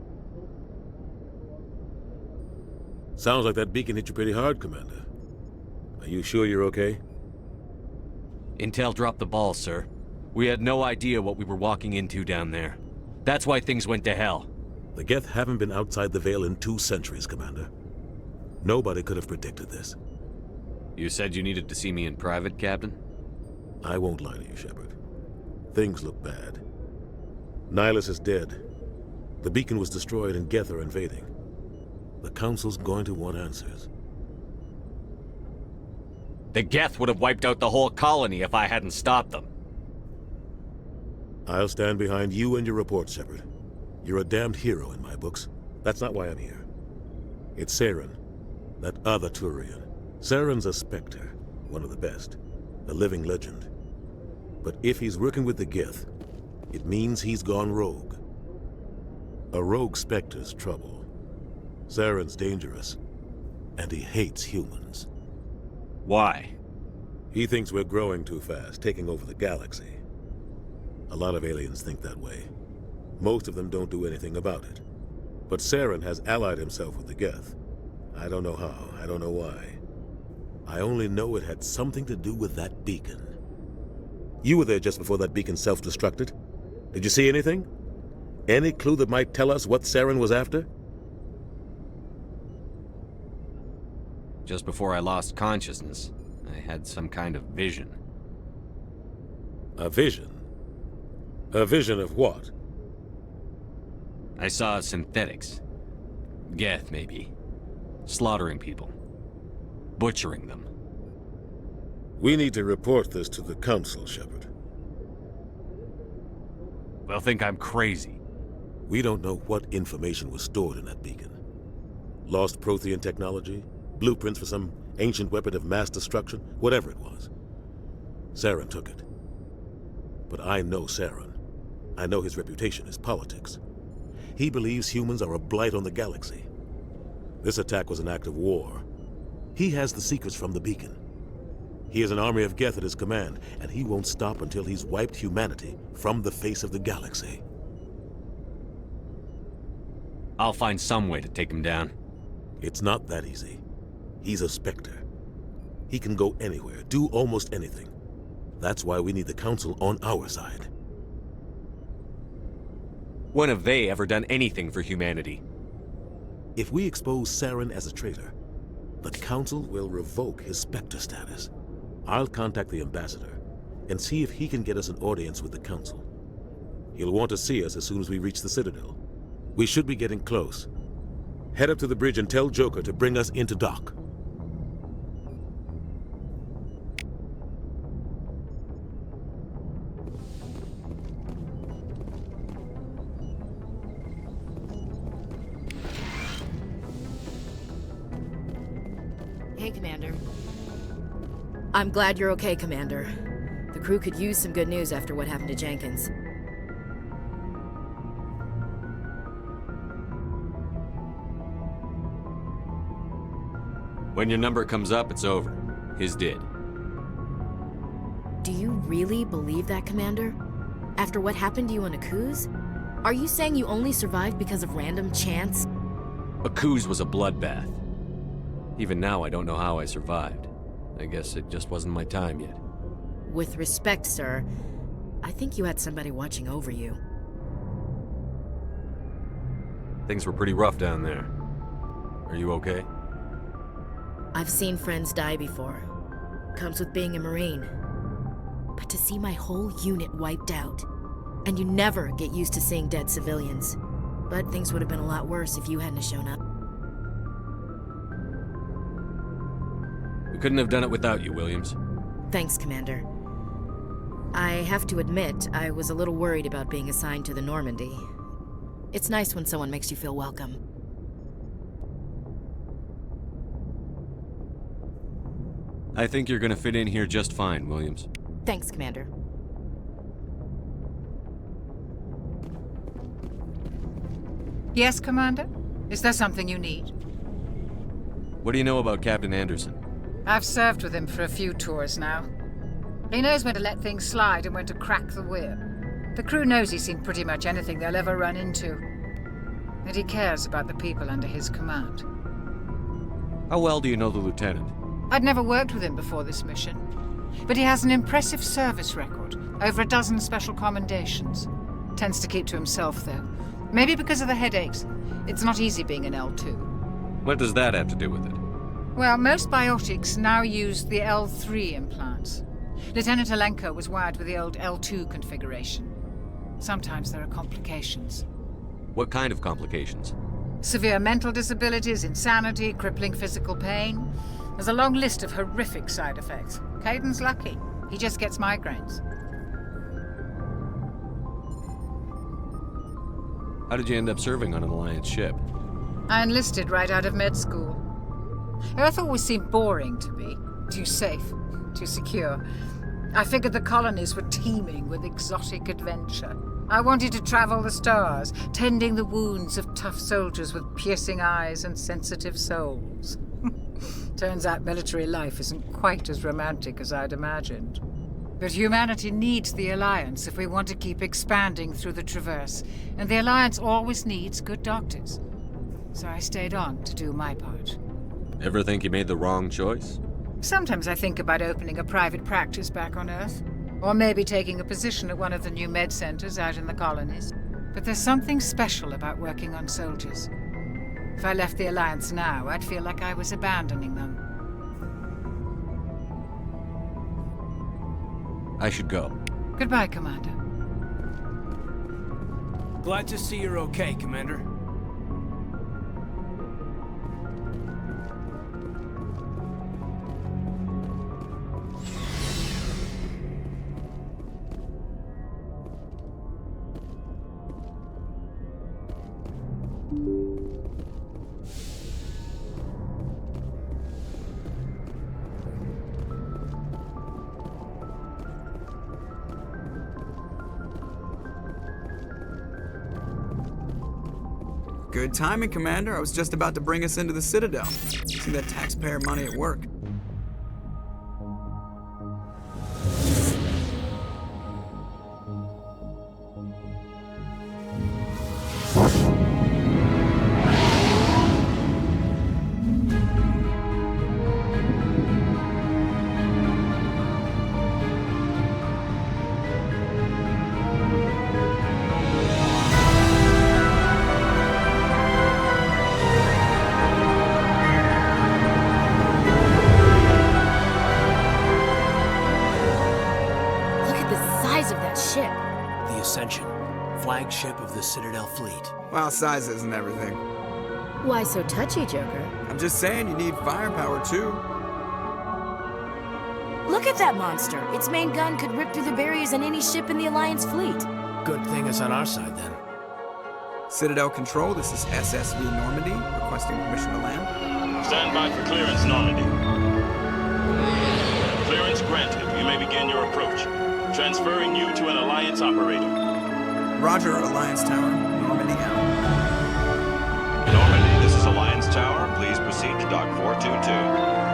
Sounds like that beacon hit you pretty hard, Commander. Are you sure you're okay? Intel dropped the ball, sir. We had no idea what we were walking into down there. That's why things went to hell. The Geth haven't been outside the Veil in 2 centuries, Commander. Nobody could have predicted this. You said you needed to see me in private, Captain? I won't lie to you, Shepard. Things look bad. Nihilus is dead. The beacon was destroyed and Geth are invading. The Council's going to want answers. The Geth would have wiped out the whole colony if I hadn't stopped them. I'll stand behind you and your report, Shepard. You're a damned hero in my books. That's not why I'm here. It's Saren, that other Turian. Saren's a Spectre, one of the best, a living legend. But if he's working with the Geth, it means he's gone rogue. A rogue Spectre's trouble. Saren's dangerous, and he hates humans. Why? He thinks we're growing too fast, taking over the galaxy. A lot of aliens think that way. Most of them don't do anything about it. But Saren has allied himself with the Geth. I don't know how, I don't know why. I only know it had something to do with that beacon. You were there just before that beacon self-destructed. Did you see anything? Any clue that might tell us what Saren was after? Just before I lost consciousness, I had some kind of vision. A vision? A vision of what? I saw synthetics. Geth, maybe. Slaughtering people. Butchering them. We need to report this to the Council, Shepard. They'll think I'm crazy. We don't know what information was stored in that beacon. Lost Prothean technology? Blueprints for some ancient weapon of mass destruction? Whatever it was. Saren took it. But I know Saren. I know his reputation is politics. He believes humans are a blight on the galaxy. This attack was an act of war. He has the secrets from the beacon. He has an army of Geth at his command, and he won't stop until he's wiped humanity from the face of the galaxy. I'll find some way to take him down. It's not that easy. He's a Spectre. He can go anywhere, do almost anything. That's why we need the Council on our side. When have they ever done anything for humanity? If we expose Saren as a traitor, the Council will revoke his Spectre status. I'll contact the Ambassador and see if he can get us an audience with the Council. He'll want to see us as soon as we reach the Citadel. We should be getting close. Head up to the bridge and tell Joker to bring us into dock. Hey, Commander. I'm glad you're okay, Commander. The crew could use some good news after what happened to Jenkins. When your number comes up, it's over. His did. Do you really believe that, Commander? After what happened to you on Akuz? Are you saying you only survived because of random chance? Akuz was a bloodbath. Even now, I don't know how I survived. I guess it just wasn't my time yet. With respect, sir, I think you had somebody watching over you. Things were pretty rough down there. Are you okay? I've seen friends die before. Comes with being a Marine. But to see my whole unit wiped out, and you never get used to seeing dead civilians. But things would have been a lot worse if you hadn't shown up. We couldn't have done it without you, Williams. Thanks, Commander. I have to admit, I was a little worried about being assigned to the Normandy. It's nice when someone makes you feel welcome. I think you're gonna fit in here just fine, Williams. Thanks, Commander. Yes, Commander? Is there something you need? What do you know about Captain Anderson? I've served with him for a few tours now. He knows when to let things slide and when to crack the whip. The crew knows he's seen pretty much anything they'll ever run into. And he cares about the people under his command. How well do you know the lieutenant? I'd never worked with him before this mission. But he has an impressive service record, over a dozen special commendations. Tends to keep to himself, though. Maybe because of the headaches. It's not easy being an L2. What does that have to do with it? Well, most biotics now use the L3 implants. Lieutenant Alenko was wired with the old L2 configuration. Sometimes there are complications. What kind of complications? Severe mental disabilities, insanity, crippling physical pain. There's a long list of horrific side effects. Caden's lucky. He just gets migraines. How did you end up serving on an Alliance ship? I enlisted right out of med school. Earth always seemed boring to me. Too safe, too secure. I figured the colonies were teeming with exotic adventure. I wanted to travel the stars, tending the wounds of tough soldiers with piercing eyes and sensitive souls. Turns out military life isn't quite as romantic as I'd imagined. But humanity needs the Alliance if we want to keep expanding through the Traverse, and the Alliance always needs good doctors. So I stayed on to do my part. Ever think you made the wrong choice? Sometimes I think about opening a private practice back on Earth, or maybe taking a position at one of the new med centers out in the colonies. But there's something special about working on soldiers. If I left the Alliance now, I'd feel like I was abandoning them. I should go. Goodbye, Commander. Glad to see you're okay, Commander. Good timing, Commander. I was just about to bring us into the Citadel. See that taxpayer money at work. Flagship of the Citadel fleet. Well, size isn't everything. Why so touchy, Joker? I'm just saying you need firepower, too. Look at that monster. Its main gun could rip through the barriers in any ship in the Alliance fleet. Good thing it's on our side, then. Citadel Control, this is SSV Normandy, requesting permission to land. Stand by for clearance, Normandy. Clearance granted. You may begin your approach. Transferring you to an Alliance operator. Roger, Alliance Tower. Normandy out. Normandy, this is Alliance Tower. Please proceed to Dock 422.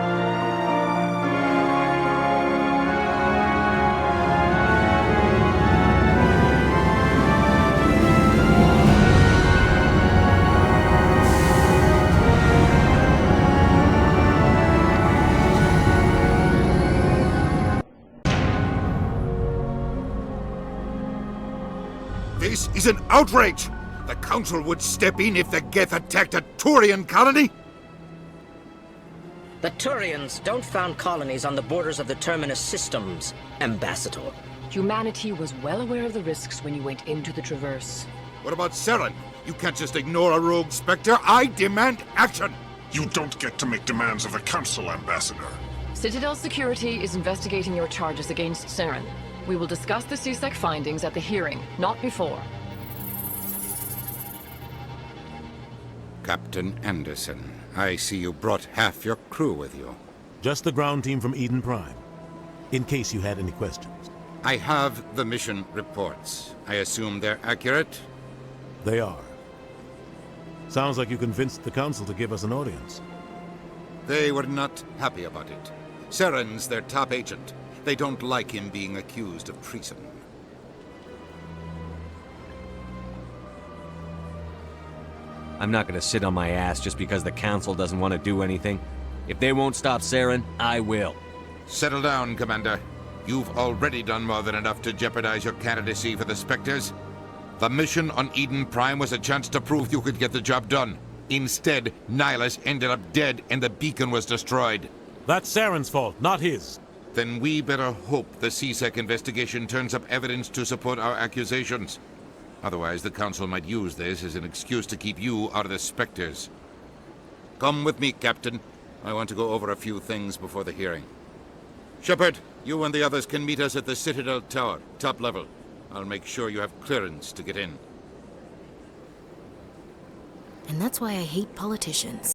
This is an outrage! The Council would step in if the Geth attacked a Turian colony? The Turians don't found colonies on the borders of the Terminus systems, Ambassador. Humanity was well aware of the risks when you went into the Traverse. What about Saren? You can't just ignore a rogue Spectre. I demand action! You don't get to make demands of the Council, Ambassador. Citadel Security is investigating your charges against Saren. We will discuss the CSEC findings at the hearing, not before. Captain Anderson, I see you brought half your crew with you. Just the ground team from Eden Prime, in case you had any questions. I have the mission reports. I assume they're accurate? They are. Sounds like you convinced the Council to give us an audience. They were not happy about it. Saren's their top agent. They don't like him being accused of treason. I'm not gonna sit on my ass just because the Council doesn't want to do anything. If they won't stop Saren, I will. Settle down, Commander. You've already done more than enough to jeopardize your candidacy for the Spectres. The mission on Eden Prime was a chance to prove you could get the job done. Instead, Nihilus ended up dead and the beacon was destroyed. That's Saren's fault, not his. Then we better hope the CSEC investigation turns up evidence to support our accusations. Otherwise, the Council might use this as an excuse to keep you out of the Spectres. Come with me, Captain. I want to go over a few things before the hearing. Shepard, you and the others can meet us at the Citadel Tower, top level. I'll make sure you have clearance to get in. And that's why I hate politicians.